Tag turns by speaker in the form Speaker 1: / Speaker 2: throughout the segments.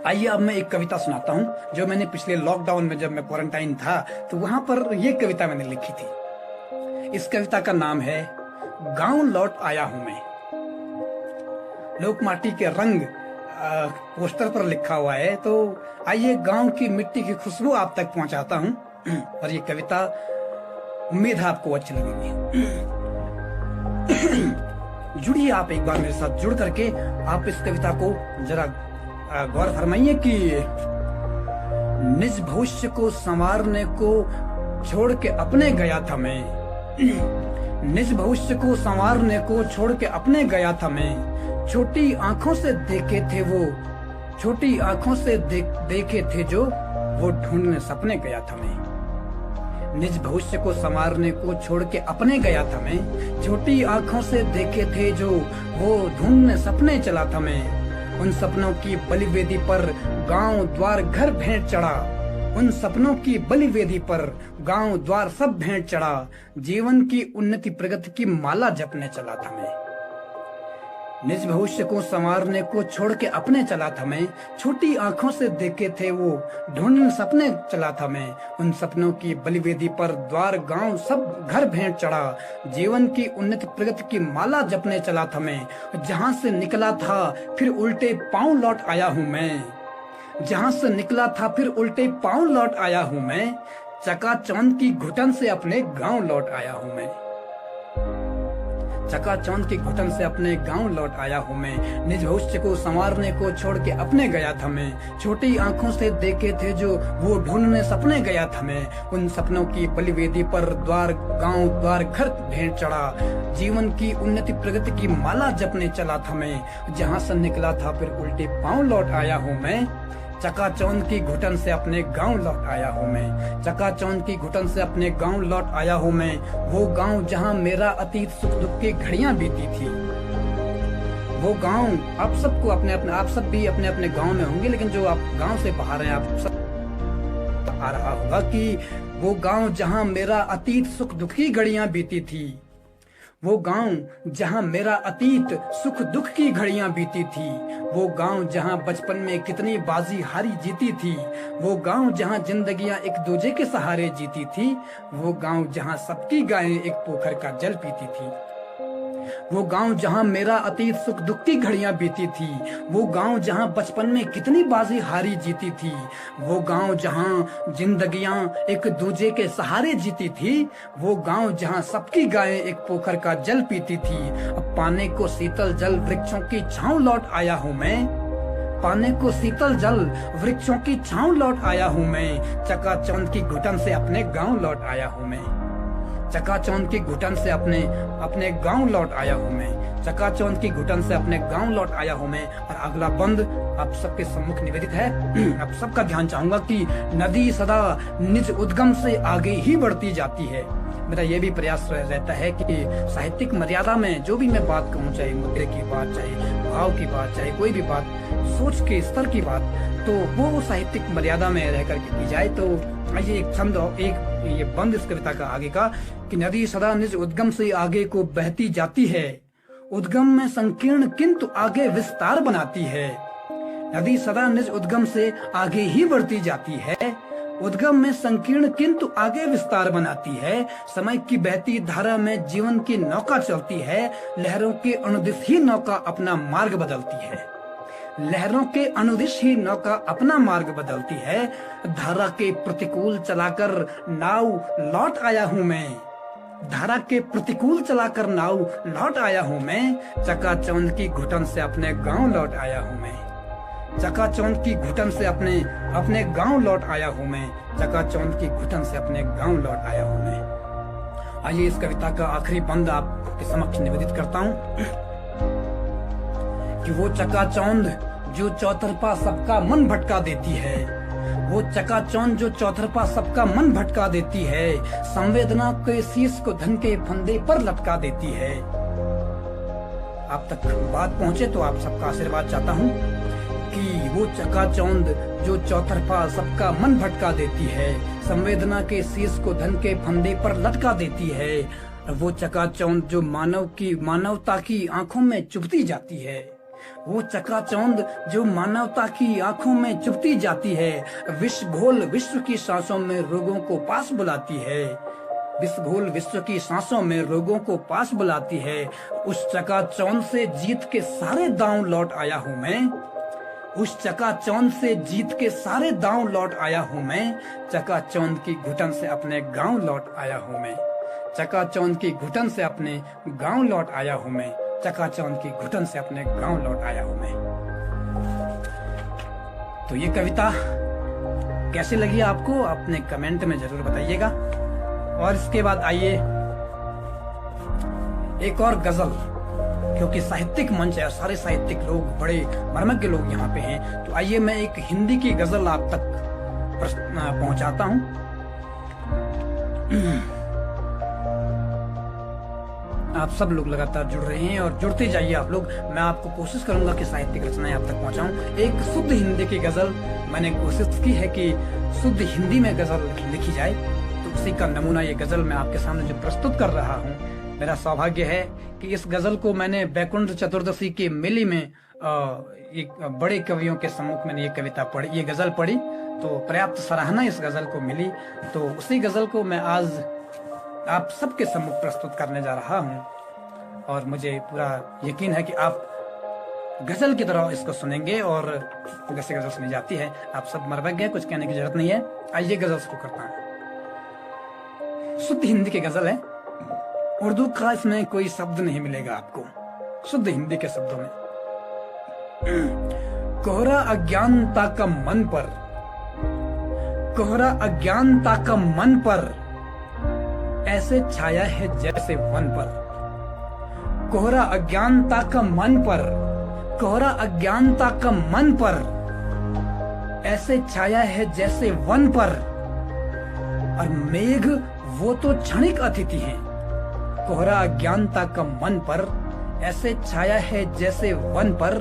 Speaker 1: आइए अब मैं एक कविता सुनाता हूँ जो मैंने पिछले लॉकडाउन में, जब मैं क्वारंटाइन था, तो वहां पर ये कविता मैंने लिखी थी। इस कविता का नाम है गांव लौट आया हूं मैं। लोक माटी के रंग पोस्टर पर लिखा हुआ है, तो आइए गांव की मिट्टी की खुशबू आप तक पहुंचाता हूं। और ये कविता उम्मीद है आपको अच्छी लगेगी। जुड़िए आप एक बार मेरे साथ, जुड़ करके आप इस कविता को जरा गौर फरमाइए कि निज भविष्य को संवारने को छोड़ के अपने गया था मैं। निज भविष्य को संवारने को छोड़ के अपने गया था मैं। छोटी आंखों से देखे थे वो, छोटी आंखों से देखे थे जो, वो ढूंढने सपने गया था मैं। निज भविष्य को संवारने को छोड़ के अपने गया था मैं। छोटी आंखों से देखे थे जो, वो ढूंढने सपने चला था मैं। उन सपनों की बलिवेदी पर गांव द्वार घर भेंट चढ़ा। उन सपनों की बलिवेदी पर गांव द्वार सब भेंट चढ़ा। जीवन की उन्नति प्रगति की माला जपने चला था मैं। निज भविष्य को संवारने को छोड़ के अपने चला था मैं। छोटी आंखों से देखे थे वो, ढूंढने सपने चला था मैं। उन सपनों की बलिवेदी पर द्वार गांव सब घर भेंट चढ़ा। जीवन की उन्नति प्रगति की माला जपने चला था मैं। जहां से निकला था फिर उल्टे पांव लौट आया हूं मैं। जहां से निकला था फिर उल्टे पांव लौट आया हूं मैं। चकाचौंध की घुटन से अपने गांव लौट आया हूं मैं। चकाचौंध की घुटन से अपने गांव लौट आया हूं मैं। निज भविष्य को संवारने को छोड़ के अपने गया था मैं। छोटी आंखों से देखे थे जो, वो ढूंढने सपने गया था मैं। उन सपनों की बलिवेदी पर द्वार गांव द्वार घर भेंट चढ़ा। जीवन की उन्नति प्रगति की माला जपने चला था मैं। जहां से निकला था फिर उल्टे पांव लौट आया हूं मैं। चकाचौंध की घुटन से अपने गांव लौट आया हूं मैं। चकाचौंध की घुटन से अपने गांव लौट आया हूं मैं। वो गांव जहां मेरा अतीत सुख दुख की घड़ियां बीती थी। वो गांव, आप सबको आप सब भी अपने अपने गांव में होंगे, लेकिन जो आप गांव से बाहर हैं, आप सब आ रहा होगा कि वो गांव जहां मेरा अतीत सुख दुख की घड़ियां बीती थी। वो गांव जहां मेरा अतीत सुख दुख की घड़ियां बीती थी। वो गांव जहां बचपन में कितनी बाजी हारी जीती थी। वो गांव जहां जिंदगियां एक दूजे के सहारे जीती थी। वो गांव जहां सबकी गायें एक पोखर का जल पीती थी। वो गांव जहां मेरा अतीत सुख दुख की घड़ियां बीती थी। वो गांव जहां बचपन में कितनी बाजी हारी जीती थी। वो गांव जहां जिंदगियां एक दूजे के सहारे जीती थी। वो गांव जहां सबकी गायें एक पोखर का जल पीती थी। अब पाने को शीतल जल वृक्षों की छांव लौट आया हूं मैं। पाने को शीतल जल वृक्षों की छांव लौट आया हूं मैं। चकाचौंध की घुटन से अपने गांव लौट आया हूं मैं। चकाचौंध की घुटन से अपने गांव लौट आया हूं मैं। चकाचौंध की घुटन से अपने गांव लौट आया हूं मैं। और अगला बंद आप सबके सम्मुख निवेदित है। आप सबका ध्यान चाहूंगा कि नदी सदा निज उद्गम से आगे ही बढ़ती जाती है। मेरा ये भी प्रयास रहता है कि साहित्यिक मर्यादा में जो भी मैं बात कहूँ, चाहे मुद्दे की बात, चाहे भाव की बात, चाहे कोई भी बात, सोच के स्तर की बात, तो वो साहित्यिक मर्यादा में रह करके की जाए। तो आइए एक छंद और एक ये बंद इस कविता का आगे का कि नदी सदा निज उद्गम से आगे को बहती जाती है। उद्गम में संकीर्ण किंतु आगे विस्तार बनाती है। नदी सदा निज उद्गम से आगे ही बढ़ती जाती है। उद्गम में संकीर्ण किंतु आगे विस्तार बनाती है। समय की बहती धारा में जीवन की नौका चलती है। लहरों के अनुदिश ही नौका अपना मार्ग बदलती है। लहरों के अनुदिश ही नौका अपना मार्ग बदलती है। धारा के प्रतिकूल चलाकर नाव लौट आया हूं मैं। धारा के प्रतिकूल चलाकर नाव लौट आया हूं मैं। चकाचौंध की घुटन से अपने गांव लौट आया हूं मैं। चकाचौंध की घुटन से अपने गांव लौट आया हूं मैं। चकाचौंध की घुटन से अपने गांव लौट आया हूं मैं। आइए इस कविता का आखिरी बंद आपके समक्ष निवेदित करता हूं कि वो चकाचौंध जो चौतरफा सबका मन भटका देती है। वो चकाचौंध जो चौतरफा सबका मन भटका देती है। संवेदना के शीश को धन के फंदे पर लटका देती है। आप तक बात पहुंचे तो आप सबका आशीर्वाद चाहता हूं कि वो चकाचौंध जो चौतरफा सबका मन भटका देती है। संवेदना के शीश को धन के फंदे पर लटका देती है। वो चकाचौंध जो मानवता की आंखों में चुभती जाती है, वो चकाचौंध जो मानवता की आंखों में चुभती जाती है, विष घोल विश्व की सांसों में रोगों को पास बुलाती है, विष घोल विश्व की सांसों में रोगों को पास बुलाती है। उस चकाचौंध से जीत के सारे दांव लौट आया हूं मैं, उस चकाचौंध से जीत के सारे दांव लौट आया हूं मैं, चकाचौंध की घुटन से अपने गांव लौट आया हूं मैं, चकाचौंध की घुटन से अपने गांव लौट आया हूं मैं, चकाचौंध की घुटन से अपने गांव लौट आया हूं मैं। तो ये कविता कैसी लगी आपको, अपने कमेंट में जरूर बताइएगा। और इसके बाद आइए एक और गजल, क्योंकि साहित्यिक मंच है, सारे साहित्यिक लोग, बड़े मर्मज्ञ लोग यहाँ पे हैं, तो आइए मैं एक हिंदी की गजल आप तक पहुंचाता हूं। आप सब लोग लगातार जुड़ रहे हैं और जुड़ते जाइए आप लोग। मैं आपको कोशिश करूंगा कि साहित्यिक रचनाएं आप तक पहुंचाऊं। एक शुद्ध हिंदी की गजल मैंने कोशिश की है कि शुद्ध हिंदी में गजल लिखी जाए, तो उसी का नमूना ये गजल मैं आपके सामने जो प्रस्तुत कर रहा हूँ। मेरा सौभाग्य है कि इस गजल को मैंने बैकुंठ चतुर्दशी के मेले में एक बड़े कवियों के सम्मुख मैंने ये कविता पढ़ी, ये गजल पढ़ी, तो पर्याप्त सराहना इस गजल को मिली। तो उसी गजल को मैं आज आप सबके सम्मुख प्रस्तुत करने जा रहा हूं और मुझे पूरा यकीन है कि आप गजल की तरह इसको सुनेंगे और जैसे गजल सुनी जाती है। आप सब मर्मज्ञ हैं, कुछ कहने की जरूरत नहीं है। आइए गजल शुरू करता हूं। शुद्ध हिंदी की गजल है, उर्दू का इसमें कोई शब्द नहीं मिलेगा आपको, शुद्ध हिंदी के शब्दों में। कोहरा अज्ञानता का मन पर, कोहरा अज्ञानता का मन पर ऐसे छाया है जैसे वन पर, कोहरा अज्ञानता का मन पर, कोहरा अज्ञानता का मन पर ऐसे छाया है जैसे वन पर, और मेघ वो तो क्षणिक अतिथि हैं। कोहरा अज्ञानता का मन पर ऐसे छाया है जैसे वन पर,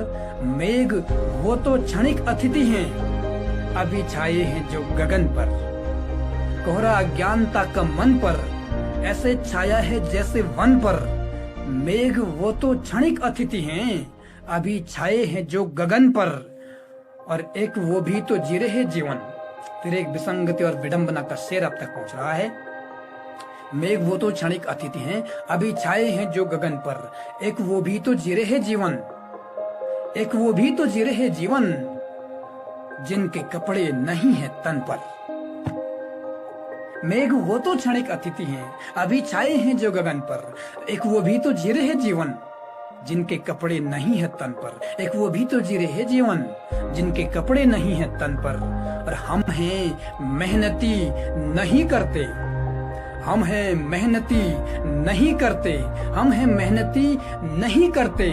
Speaker 1: मेघ वो तो क्षणिक अतिथि हैं, अभी छाए हैं जो गगन पर। कोहरा अज्ञानता का मन पर ऐसे छाया है जैसे वन पर, मेघ वो तो क्षणिक अतिथि हैं, अभी छाए हैं जो गगन पर। और एक वो भी तो जी रहे जीवन, फिर एक विसंगति और विडंबना का शेर अब तक पहुंच रहा है। मेघ वो तो क्षणिक अतिथि हैं, अभी छाए हैं जो गगन पर, एक वो भी तो जी रहे जीवन, एक वो भी तो जी रहे जीवन, जिनके कपड़े नहीं है तन पर। मेघ वो तो क्षणिक अतिथि हैं, अभी छाए हैं जो गगन पर, एक वो भी तो जी रहे जीवन, जिनके कपड़े नहीं है तन पर, एक वो भी तो जी रहे जीवन, जिनके कपड़े नहीं है तन पर। और हम हैं मेहनती नहीं करते, हम हैं मेहनती नहीं करते, हम हैं मेहनती नहीं करते,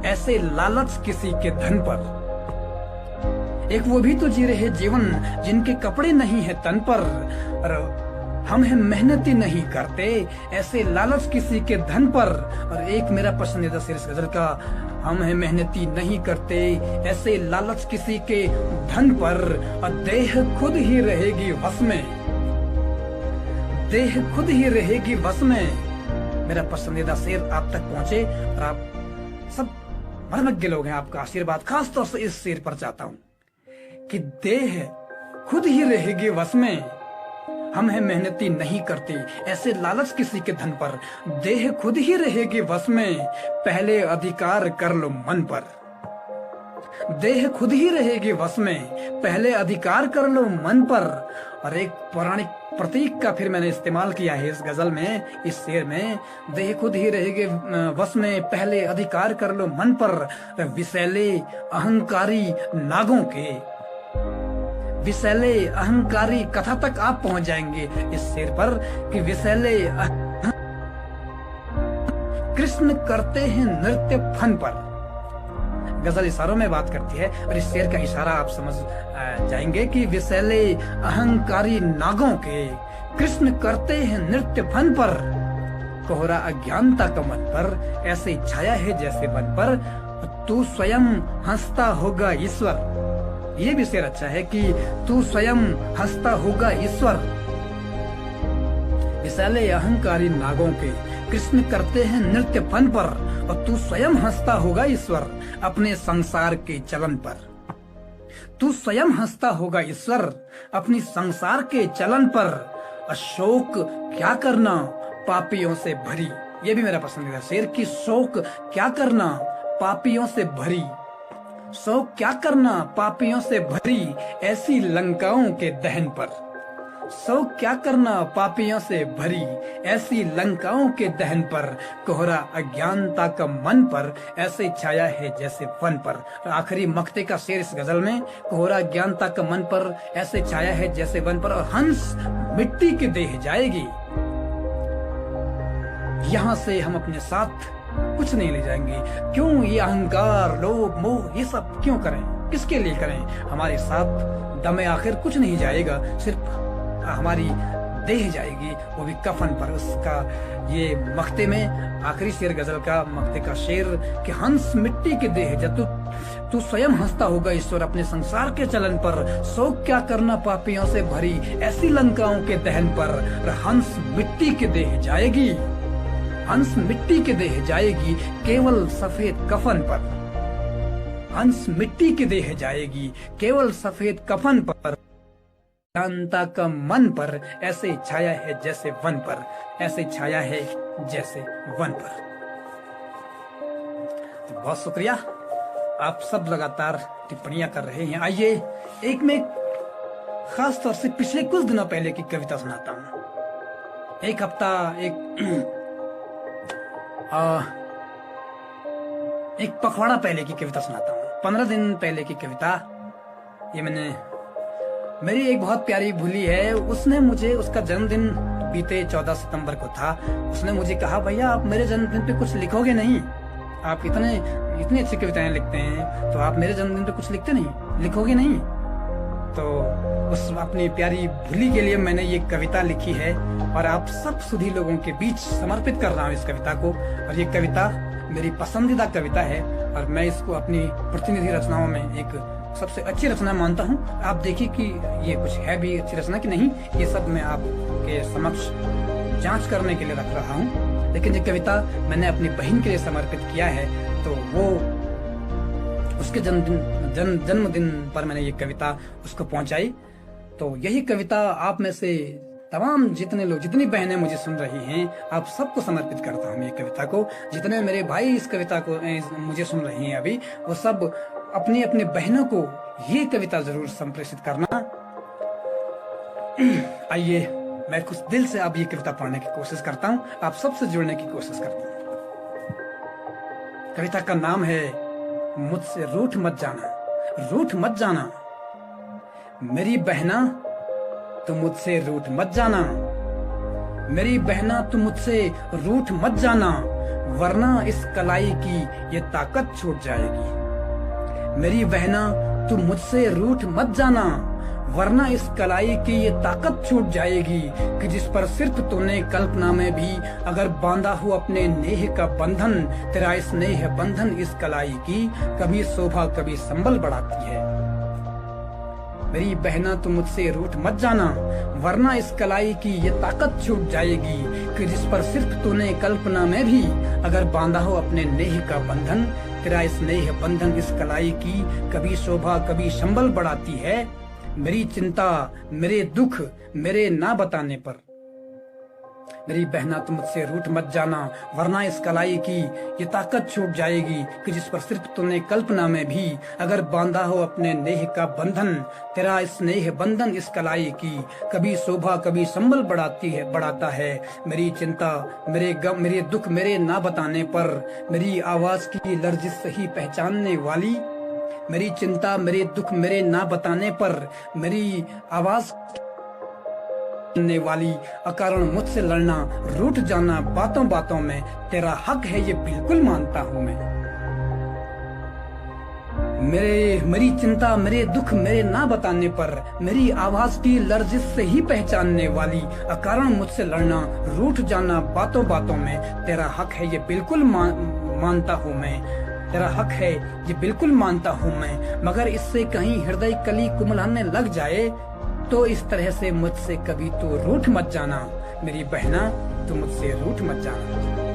Speaker 1: ऐसे लालच किसी के धन पर। एक वो भी तो जी रहे जीवन, जिनके कपड़े नहीं है तन पर, और हम हैं मेहनती नहीं करते, ऐसे लालच किसी के धन पर। और एक मेरा पसंदीदा शेर इस गजल का, हम हैं मेहनती नहीं करते, ऐसे लालच किसी के धन पर, और देह खुद ही रहेगी वश में, देह खुद ही रहेगी वश में। मेरा पसंदीदा शेर आप तक पहुंचे और आप सब मर्मज्ञ लोग हैं, आपका आशीर्वाद खास तौर से इस शेर पर चाहता हूं कि देह खुद ही रहेगी वश में, हम हैं मेहनती नहीं करते, ऐसे लालच किसी के धन पर, देह खुद ही रहेगी वश में, पहले अधिकार कर लो मन पर। देह खुद ही रहेगी वश में, पहले अधिकार कर लो मन पर। और एक पौराणिक प्रतीक का फिर मैंने इस्तेमाल किया है इस गजल में, इस शेर में, देह खुद ही रहेगी वश में, पहले अधिकार कर लो मन पर, विषैले अहंकारी नागों के, विषैले अहंकारी कथा तक आप पहुंच जाएंगे इस शेर पर कि विषैले कृष्ण करते हैं नृत्य फन पर। गजल इशारों में बात करती है और इस शेर का इशारा आप समझ जाएंगे कि विषैले अहंकारी नागों के कृष्ण करते हैं नृत्य फन पर, कोहरा अज्ञानता का मन पर ऐसे छाया है जैसे वन पर, तू स्वयं हंसता होगा ईश्वर। ये भी शेर अच्छा है कि तू स्वयं हंसता होगा ईश्वर, विषैले अहंकारी नागों के कृष्ण करते हैं नृत्य फन पर, और तू स्वयं हंसता होगा ईश्वर अपने संसार के चलन पर। तू स्वयं हंसता होगा ईश्वर अपनी संसार के चलन पर। अशोक क्या करना पापियों से भरी, ये भी मेरा पसंदीदा शेर कि शोक क्या करना पापियों से भरी, शोक क्या करना पापियों से भरी ऐसी लंकाओं के दहन पर। शोक क्या करना पापियों से भरी ऐसी लंकाओं के दहन पर। कोहरा अज्ञानता का मन पर ऐसे छाया है जैसे वन पर। आखिरी मक्ते का शेर इस गजल में, कोहरा अज्ञानता का मन पर ऐसे छाया है जैसे वन पर, और हंस मिट्टी की देह जाएगी। यहाँ से हम अपने साथ कुछ नहीं ले जाएंगे। क्यों ये अहंकार लोभ मोह ये सब क्यों करें, किसके लिए करें? हमारे साथ दमे आखिर कुछ नहीं जाएगा, सिर्फ हमारी देह जाएगी, वो भी कफन पर। उसका ये मक्ते में आखिरी शेर गजल का मक्ते का शेर कि हंस मिट्टी के देह जब तू स्वयं हंसता होगा ईश्वर अपने संसार के चलन पर। शोक क्या करना पापियों से भरी ऐसी लंकाओं के दहन पर। हंस मिट्टी के देह जाएगी, हंस मिट्टी के देह जाएगी केवल सफेद कफन पर। हंस मिट्टी के देह जाएगी केवल सफेद कफन पर। अज्ञानता का मन पर ऐसे छाया है जैसे वन पर, ऐसे छाया है जैसे वन पर। तो बहुत शुक्रिया, आप सब लगातार टिप्पणियां कर रहे हैं। आइए एक में खास तौर से पिछले कुछ दिनों पहले की कविता सुनाता हूं। एक हफ्ता एक पखवाड़ा पहले की कविता सुनाता हूँ। 15 दिन पहले की कविता ये मेरी एक बहुत प्यारी भूली है। उसने मुझे, उसका जन्मदिन बीते 14 सितंबर को था। उसने मुझे कहा भैया आप मेरे जन्मदिन पे कुछ लिखोगे नहीं? आप इतनी अच्छी कविताएं लिखते हैं तो आप मेरे जन्मदिन पे कुछ लिखते नहीं, लिखोगे नहीं? तो उस अपनी प्यारी भूली के लिए मैंने ये कविता लिखी है और आप सब सुधी लोगों के बीच समर्पित कर रहा हूँ इस कविता को। और ये कविता मेरी पसंदीदा कविता है और मैं इसको अपनी प्रतिनिधि रचनाओं में एक सबसे अच्छी रचना मानता हूँ। आप देखिए कि ये कुछ है भी अच्छी रचना कि नहीं, ये सब मैं आपके समक्ष जांच करने के लिए रख रहा हूँ। लेकिन ये कविता मैंने अपनी बहन के लिए समर्पित किया है, तो वो उसके जन्मदिन पर मैंने ये कविता उसको पहुंचाई। तो यही कविता आप में से तमाम जितने लोग, जितनी बहनें मुझे सुन रही हैं, आप सबको समर्पित करता हूँ ये कविता को। जितने मेरे भाई इस कविता को मुझे सुन रही हैं अभी, वो सब अपनी अपनी बहनों को ये कविता जरूर संप्रेषित करना। आइए मैं कुछ दिल से अब ये कविता पढ़ने की कोशिश करता हूँ, आप सबसे जुड़ने की कोशिश करता हूँ। कविता का नाम है मुझसे रूठ मत जाना। रूठ मत जाना मेरी बहना, तुम मुझसे रूठ मत जाना। मेरी बहना तुम मुझसे रूठ मत जाना, वरना इस कलाई की ये ताकत छूट जाएगी। मेरी बहना तुम मुझसे रूठ मत जाना, वरना इस कलाई की ये ताकत छूट जाएगी कि जिस पर सिर्फ तूने कल्पना में भी अगर बांधा हो अपने नेह का बंधन। तेरा स्नेह बंधन इस कलाई की कभी शोभा कभी संबल बढ़ाती है। मेरी बहना तुम मुझसे रूठ मत जाना, वरना इस कलाई की ये ताकत छूट जाएगी कि जिस पर सिर्फ तूने कल्पना में भी अगर बांधा हो अपने नेह का बंधन। तेरा स्नेह बंधन इस कलाई की कभी शोभा कभी संबल बढ़ाती है। मेरी चिंता मेरे दुख मेरे ना बताने पर। मेरी बहना तुम मुझसे रूठ मत जाना, वरना इस कलाई की ये ताकत छूट जाएगी कि जिस पर सिर्फ तुमने कल्पना में भी अगर बांधा हो अपने नेह का बंधन। तेरा स्नेह बंधन इस कलाई की कभी शोभा कभी संबल बढ़ाता है। मेरी चिंता मेरे गम मेरे दुख मेरे ना बताने पर। मेरी आवाज की लर्जिश सही पहचानने वाली। मेरी चिंता मेरे दुख मेरे ना बताने पर। मेरी आवाज सुनने वाली, अकारण मुझसे लड़ना रूठ जाना बातों बातों में तेरा हक है ये बिल्कुल मानता हूँ मैं। मेरी चिंता मेरे दुख मेरे ना बताने पर। मेरी आवाज की लर्जिश से ही पहचानने वाली, अकारण मुझसे लड़ना रूठ जाना बातों बातों में तेरा हक है ये बिल्कुल मानता हूँ मैं। तेरा हक है ये बिल्कुल मानता हूँ मैं। मगर इससे कहीं हृदय कली कुमलाने लग जाए तो इस तरह से मुझसे कभी तो रूठ मत जाना। मेरी बहना तुम मुझसे रूठ मत जाना।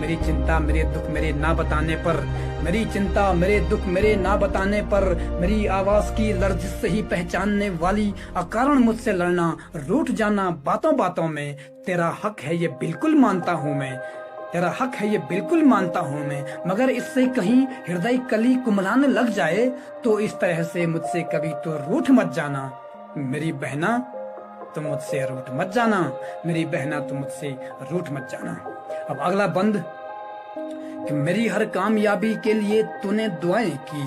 Speaker 1: मेरी चिंता मेरे दुख मेरे ना बताने पर, मेरी चिंता मेरे दुख मेरे ना बताने पर, मेरी आवाज की लर्जिश से ही पहचानने वाली, अकारण मुझसे लड़ना, रूठ जाना बातों बातों में। तेरा हक है ये बिल्कुल मानता हूँ मैं, तेरा हक है ये बिल्कुल मानता हूँ मैं, मगर इससे कहीं हृदय कली कुमलाने लग जाए तो इस तरह से मुझसे कभी तो रूठ मत जाना मेरी बहना, तुम मुझसे रूठ मत जाना मेरी बहना, तुम मुझसे रूठ मत जाना। अब अगला बंद कि मेरी हर कामयाबी के लिए तूने दुआएं की,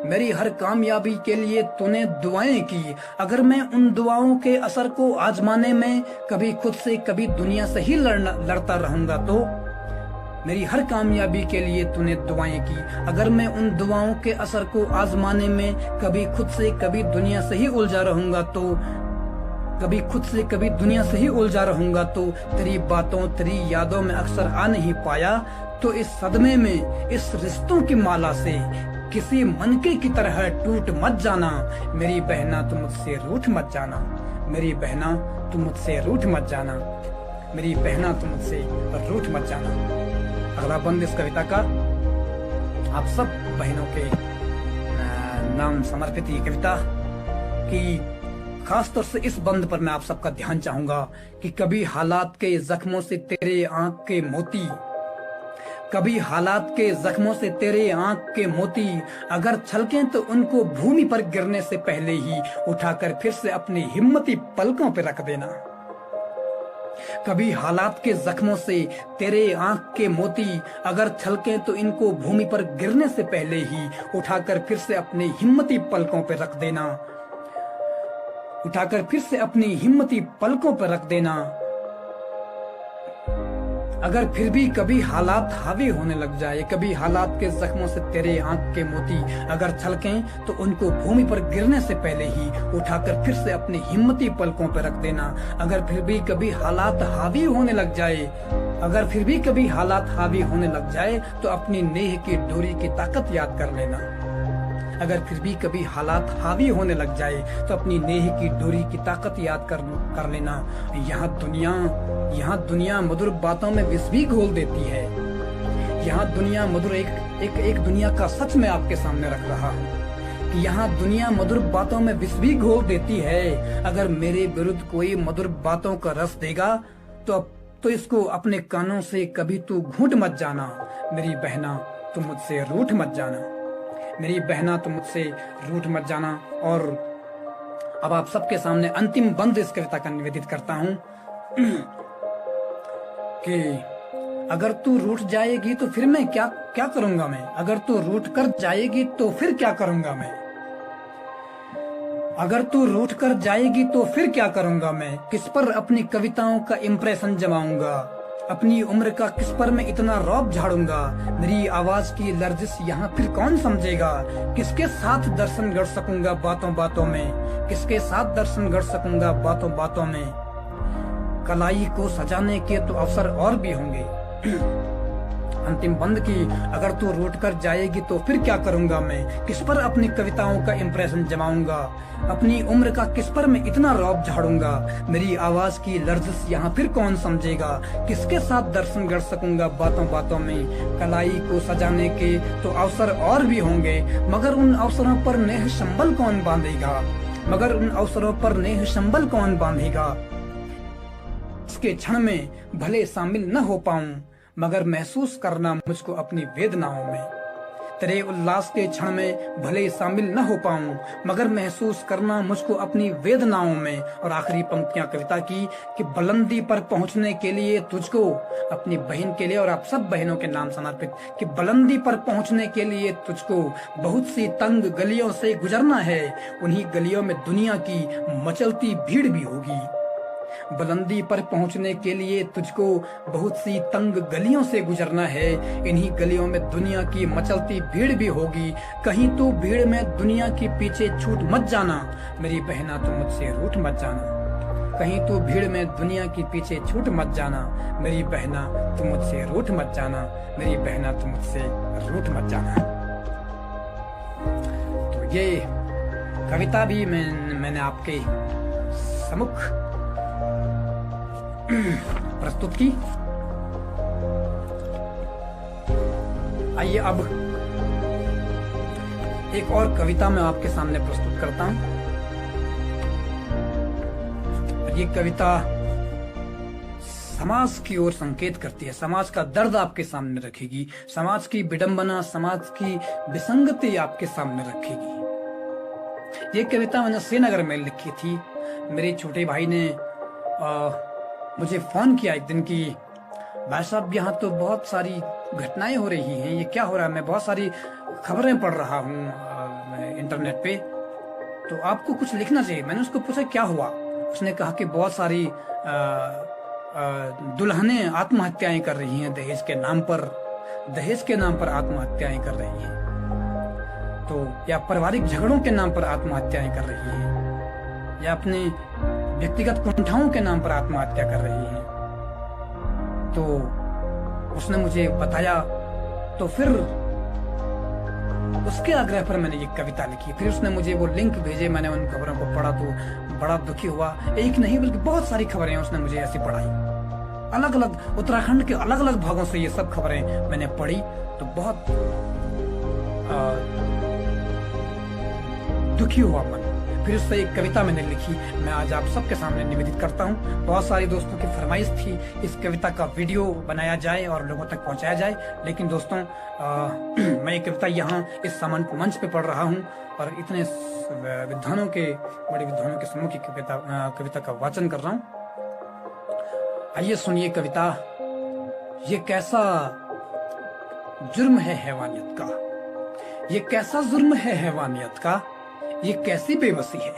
Speaker 1: मेरी हर कामयाबी के लिए तूने दुआएं की, अगर मैं उन दुआओं के असर को आजमाने में कभी खुद से कभी दुनिया से ही लड़ता रहूंगा तो, मेरी हर कामयाबी के लिए तूने दुआएं की, अगर मैं उन दुआओं के असर को आजमाने में कभी खुद से कभी दुनिया से ही उलझा रहूंगा तो, कभी खुद से कभी दुनिया से ही उलझा रहूंगा तो, तेरी बातों तेरी यादों में अक्सर आ नहीं पाया तो इस सदमे में इस रिश्तों की माला से किसी मनके की तरह टूट मत जाना मेरी बहना, तुम मुझसे रूठ मत जाना मेरी बहना, तुम मुझसे रूठ मत जाना मेरी बहना, तुम मुझसे रूठ मत जाना। अगला बंद इस कविता का आप सब बहनों के नाम समर्पित ये कविता की खासतौर से इस बंद पर मैं आप सबका ध्यान चाहूंगा कि कभी हालात के जख्मों से तेरे आंख के मोती, कभी हालात के जख्मों से तेरे आंख के मोती अगर छलकें तो उनको भूमि पर गिरने से पहले ही उठाकर फिर से अपनी हिम्मती पलकों पर रख देना। कभी हालात के जख्मों से तेरे आंख के मोती अगर छलकें तो इनको भूमि पर गिरने से पहले ही उठाकर फिर से अपनी हिम्मती पलकों पर रख देना, उठाकर फिर से अपनी हिम्मती पलकों पर रख देना। अगर फिर भी कभी हालात हावी होने लग जाए, कभी हालात के जख्मों से तेरे आंख के मोती अगर छलकें तो उनको भूमि पर गिरने से पहले ही उठाकर फिर से अपनी हिम्मती पलकों पर रख देना। अगर फिर भी कभी हालात हावी होने लग जाए, अगर फिर भी कभी हालात हावी होने लग जाए तो अपनी नेह की डोरी की ताकत याद कर लेना। अगर फिर भी कभी हालात हावी होने लग जाए तो अपनी नेह की डोरी की ताकत याद कर लेना। यहाँ दुनिया मधुर बातों में विष भी घोल देती है, यहाँ दुनिया मधुर एक दुनिया का सच मैं आपके सामने रख रहा हूँ कि यहाँ दुनिया मधुर बातों में विष भी घोल देती है। अगर मेरे विरुद्ध कोई मधुर बातों का रस देगा तो इसको अपने कानों से कभी तू घूंट मत जाना मेरी बहना, तुम मुझसे रूठ मत जाना मेरी बहना, तुम मुझसे रूठ मत जाना। और अब आप सबके सामने अंतिम बंद इस कविता का निवेदित करता हूँ कि अगर तू रूठ जाएगी तो फिर मैं क्या करूंगा मैं, अगर तू रूठ कर जाएगी तो फिर क्या करूंगा मैं, अगर तू रूठ कर जाएगी तो फिर क्या करूंगा मैं, किस पर अपनी कविताओं का इम्प्रेशन जमाऊंगा, अपनी उम्र का किस पर मैं इतना रौब झाड़ूंगा, मेरी आवाज की लर्जिश यहाँ फिर कौन समझेगा, किसके साथ दर्शन कर सकूंगा बातों बातों में, किसके साथ दर्शन कर सकूंगा बातों बातों में। कलाई को सजाने के तो अवसर और भी होंगे। अंतिम बंद की अगर तू रूठ कर जाएगी तो फिर क्या करूंगा मैं, किस पर अपनी कविताओं का इम्प्रेशन जमाऊंगा, अपनी उम्र का किस पर मैं इतना रौब झाड़ूंगा, मेरी आवाज की लर्जिश यहाँ फिर कौन समझेगा, किसके साथ दर्शन कर सकूंगा बातों बातों में। कलाई को सजाने के तो अवसर और भी होंगे, मगर उन अवसरों पर नेह संबल कौन बांधेगा, मगर उन अवसरों पर नेह संबल कौन बांधेगा। इसके क्षण में भले शामिल न हो पाऊं मगर महसूस करना मुझको अपनी वेदनाओं में, तेरे उल्लास के क्षण में भले शामिल न हो पाऊं मगर महसूस करना मुझको अपनी वेदनाओं में। और आखिरी पंक्तियां कविता की कि बुलंदी पर पहुंचने के लिए तुझको, अपनी बहन के लिए और आप सब बहनों के नाम समर्पित, कि बुलंदी पर पहुंचने के लिए तुझको बहुत सी तंग गलियों से गुजरना है, उन्हीं गलियों में दुनिया की मचलती भीड़ भी होगी। बुलंदी पर पहुंचने के लिए तुझको बहुत सी तंग गलियों से गुजरना है, इन्हीं गलियों में दुनिया की मचलती भीड़ भी होगी, कहीं तो भीड़ में दुनिया के पीछे छूट मत जाना मेरी बहना, तुम मुझसे रूठ मत जाना, कहीं तो भीड़ में दुनिया के पीछे छूट मत जाना मेरी बहना, तुम मुझसे रूठ मत जाना मेरी बहना, तुम मुझसे रूठ मत जाना। तो ये कविता भी मैंने आपके सम्मुख प्रस्तुत की। आइए अब एक और कविता मैं आपके सामने प्रस्तुत करता हूं। ये कविता समाज की ओर संकेत करती है, समाज का दर्द आपके सामने रखेगी, समाज की विडंबना, समाज की विसंगति आपके सामने रखेगी। ये कविता मैंने श्रीनगर में लिखी थी। मेरे छोटे भाई ने मुझे फोन किया एक दिन की, भाई साहब यहाँ तो बहुत सारी घटनाएं हो रही हैं, ये क्या हो रहा है? मैं बहुत सारी खबरें पढ़ रहा हूँ इंटरनेट पे, तो आपको कुछ लिखना चाहिए। मैंने उसको पूछा क्या हुआ? उसने कहा कि बहुत सारी दुल्हनें आत्महत्याएं कर रही हैं दहेज के नाम पर आत्महत्याएं कर रही हैं, तो या पारिवारिक झगड़ों के नाम पर आत्महत्याएं कर रही हैं, या अपने व्यक्तिगत कुंठाओं के नाम पर आत्महत्या कर रही हैं। तो उसने मुझे बताया, तो फिर उसके आग्रह पर मैंने ये कविता लिखी। फिर उसने मुझे वो लिंक भेजे, मैंने उन खबरों को पढ़ा तो बड़ा दुखी हुआ। एक नहीं बल्कि बहुत सारी खबरें उसने मुझे ऐसी पढ़ाई, अलग अलग उत्तराखंड के अलग अलग भागों से ये सब खबरें मैंने पढ़ी, तो बहुत दुखी हुआ मन। फिर उससे एक कविता मैंने लिखी, मैं आज आप सबके सामने निवेदित करता हूँ। बहुत सारे दोस्तों की फरमाइश थी इस कविता का वीडियो बनाया जाए और लोगों तक पहुंचाया जाए, लेकिन दोस्तों मैं ये कविता यहाँ इस सामान्य मंच पे पढ़ रहा हूँ और इतने बड़े विद्वानों के समूह की कविता का वाचन कर रहा हूँ। आइए सुनिए कविता। ये कैसा जुर्म है हैवानियत का, ये कैसा जुर्म है हैवानियत का, ये कैसी बेबसी है,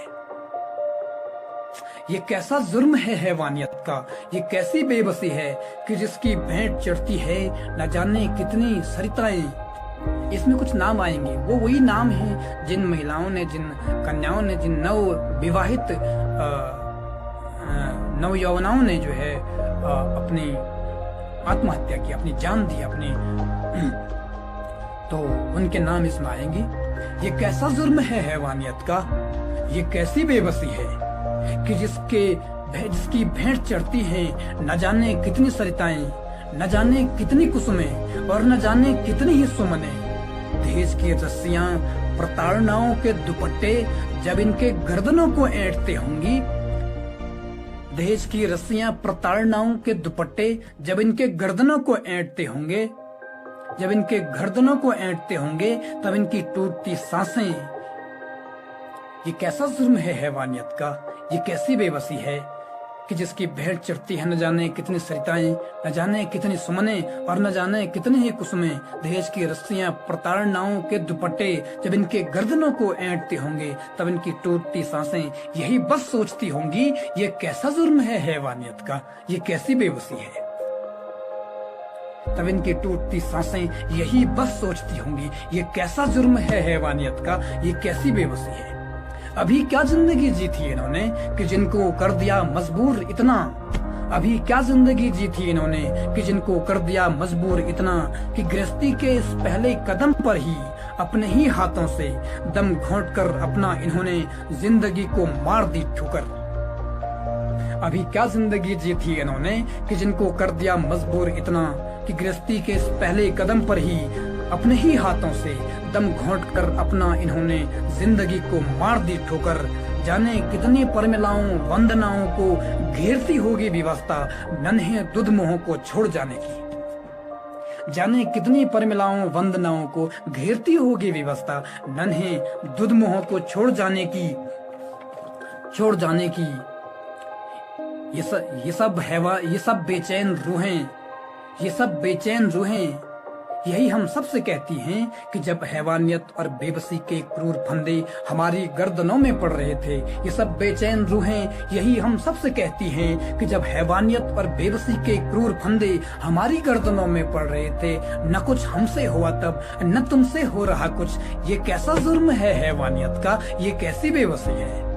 Speaker 1: ये कैसा जुर्म है हैवानियत का, ये कैसी बेबसी है कि जिसकी भेंट चढ़ती है न जाने कितनी सरिताएं। इसमें कुछ नाम आएंगे, वो वही नाम हैं जिन महिलाओं ने, जिन कन्याओं ने, जिन नवविवाहित नवयौवनाओं ने जो है अपनी आत्महत्या की, अपनी जान दी अपनी, तो उनके नाम इसमें आएंगे। ये कैसा जुर्म है हैवानियत का, ये कैसी बेबसी है कि जिसकी भेंट चढ़ती है न जाने कितनी सरिताएं, न जाने कितनी कुसुमें और न जाने कितनी ही सुमने। दहेज की रस्सियां प्रताड़नाओं के दुपट्टे जब इनके गर्दनों को ऐंठते होंगी, दहेज की रस्सियां प्रताड़नाओं के दुपट्टे जब इनके गर्दनों को ऐंठते होंगे, जब इनके गर्दनों को ऐंठते होंगे तब इनकी टूटती सांसें। ये कैसा जुर्म है हैवानियत का, ये कैसी बेबसी है कि जिसकी भेंट चढ़ती है न जाने कितनी सरिताएं, न जाने कितनी सुमने और न जाने कितनी ही कुसुमें। दहेज की रस्सियां प्रताड़नाओं के दुपट्टे जब इनके गर्दनों को ऐंठते होंगे तब इनकी टूटती सांसें यही बस सोचती होंगी, ये कैसा जुर्म है हैवानियत का, ये कैसी बेबसी है। तब इनकी टूटती सांसें यही बस सोचती होंगी, ये कैसा जुर्म है हैवानियत का, ये कैसी बेबसी है। अभी क्या जिंदगी जी थी इन्होंने कि जिनको कर दिया मजबूर इतना, अभी क्या जिंदगी जी थी इन्होंने कि जिनको कर दिया मजबूर इतना, कि गृहस्थी के इस पहले कदम पर ही अपने ही हाथों से दम घोंट कर अपना इन्होंने जिंदगी को मार दी ठुकर। अभी क्या जिंदगी जी थी इन्होंने कि जिनको कर दिया मजबूर इतना, कि गृहस्थी के इस पहले कदम पर ही अपने ही हाथों से दम घोंट कर अपना इन्होंने जिंदगी को मार दी ठोकर। जाने कितनी परमिलाओं वंदनाओं को घेरती होगी व्यवस्था नन्हे दुधमुहों को छोड़ जाने की। जाने कितनी परमिलाओं वंदनाओं को घेरती होगी व्यवस्था नन्हे दुधमुहों को छोड़ जाने की। ये सब बेचैन रूहें यही हम सबसे कहती हैं कि जब हैवानियत और बेबसी के क्रूर फंदे हमारी गर्दनों में पड़ रहे थे। ये सब बेचैन रूहें यही हम सबसे कहती हैं कि जब हैवानियत और बेबसी के क्रूर फंदे हमारी गर्दनों में पड़ रहे थे। न कुछ हमसे हुआ तब, न तुमसे हो रहा कुछ, ये कैसा जुर्म है हैवानियत का, ये कैसी बेबसी है।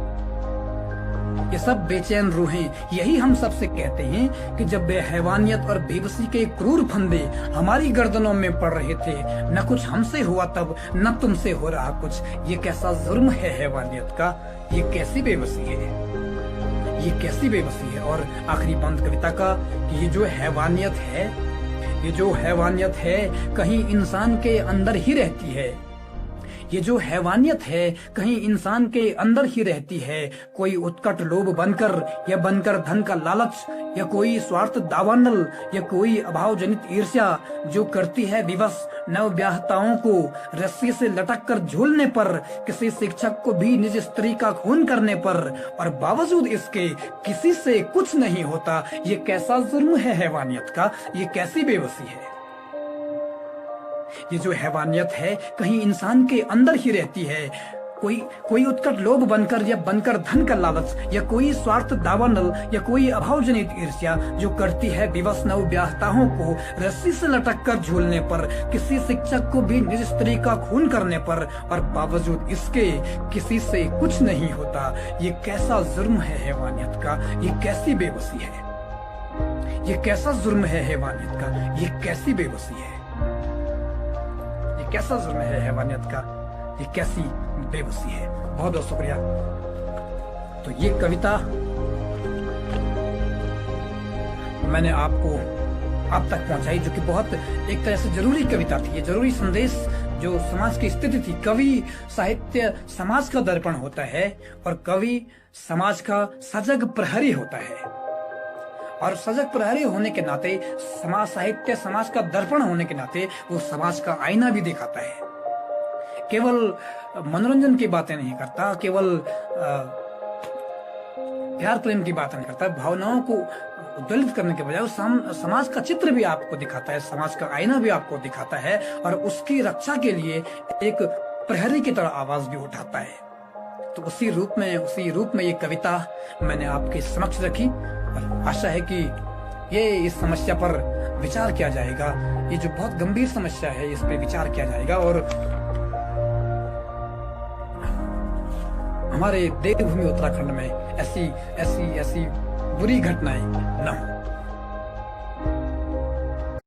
Speaker 1: ये सब बेचैन रूहें यही हम सबसे कहते हैं कि जब हैवानियत और बेबसी के क्रूर फंदे हमारी गर्दनों में पड़ रहे थे। न कुछ हमसे हुआ तब, न तुमसे हो रहा कुछ, ये कैसा जुर्म है हैवानियत का, ये कैसी बेबसी है, ये कैसी बेबसी है। और आखिरी पंक्ति कविता का कि ये जो हैवानियत है, ये जो हैवानियत है कहीं इंसान के अंदर ही रहती है। ये जो हैवानियत है कहीं इंसान के अंदर ही रहती है। कोई उत्कट लोभ बनकर या बनकर धन का लालच, या कोई स्वार्थ दावानल, या कोई अभाव जनित ईर्ष्या जो करती है विवश नवब्याहताओं को रस्सी से लटक कर झूलने पर, किसी शिक्षक को भी निज स्त्री का खून करने पर, और बावजूद इसके किसी से कुछ नहीं होता। ये कैसा जुर्म है हैवानियत का, ये कैसी बेबसी है। ये जो हैवानियत है कहीं इंसान के अंदर ही रहती है। कोई उत्कट लोभ बनकर या बनकर धन का लालच, या कोई स्वार्थ दावानल, या कोई अभावजनित ईर्ष्या जो करती है विवश नवब्याहताओं को रस्सी से लटक कर झूलने पर, किसी शिक्षक को भी निज स्त्री का खून करने पर, और बावजूद इसके किसी से कुछ नहीं होता। ये कैसा जुर्म है हैवानियत का, ये कैसी बेबसी है। ये कैसा जुर्म है हैवानियत का, ये कैसी बेबसी है। ये कैसा जुर्म है हैवानियत का, ये कैसी बेबसी है। बहुत बहुत शुक्रिया। तो ये कविता मैंने आपको आप तक पहुंचाई, जो कि बहुत एक तरह से जरूरी कविता थी। ये जरूरी संदेश जो समाज की स्थिति थी। कवि साहित्य समाज का दर्पण होता है, और कवि समाज का सजग प्रहरी होता है। और सजग प्रहरी होने के नाते, समाज साहित्य समाज का दर्पण होने के नाते, वो समाज का आईना भी दिखाता है। केवल मनोरंजन की बातें नहीं करता, केवल प्यार प्रेम की बातें नहीं करता, भावनाओं को उद्वेलित करने के बजाय समाज का चित्र भी आपको दिखाता है, समाज का आईना भी आपको दिखाता है, और उसकी रक्षा के लिए एक प्रहरी की तरह आवाज भी उठाता है। तो उसी रूप में ये कविता मैंने आपके समक्ष रखी, और आशा है कि ये इस समस्या पर विचार किया जाएगा। ये जो बहुत गंभीर समस्या है, इस पर विचार किया जाएगा, और हमारे देवभूमि उत्तराखंड में ऐसी बुरी घटनाएं न हो।